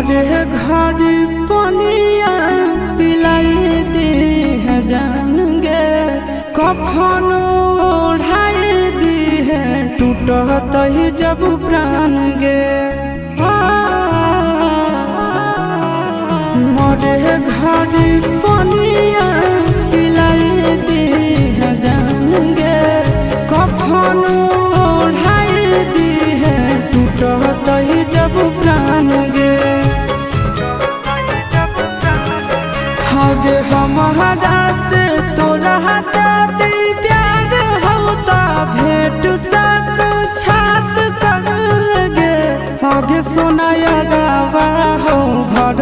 मरे घड़ी पनिया पिलाई दी है जान गे, कफन ओढ़ाई दी है टूटत ही जब प्राण गे। मरे घड़ी पनिया पिलाई दी है जान गे, कफन ओढ़ाई दी है टूटत ही जब प्राण गे। हगे हमारा से तोरा जाती प्यार होता भेंट सक छात कर लगे। हगे सोनाया गावा हो भर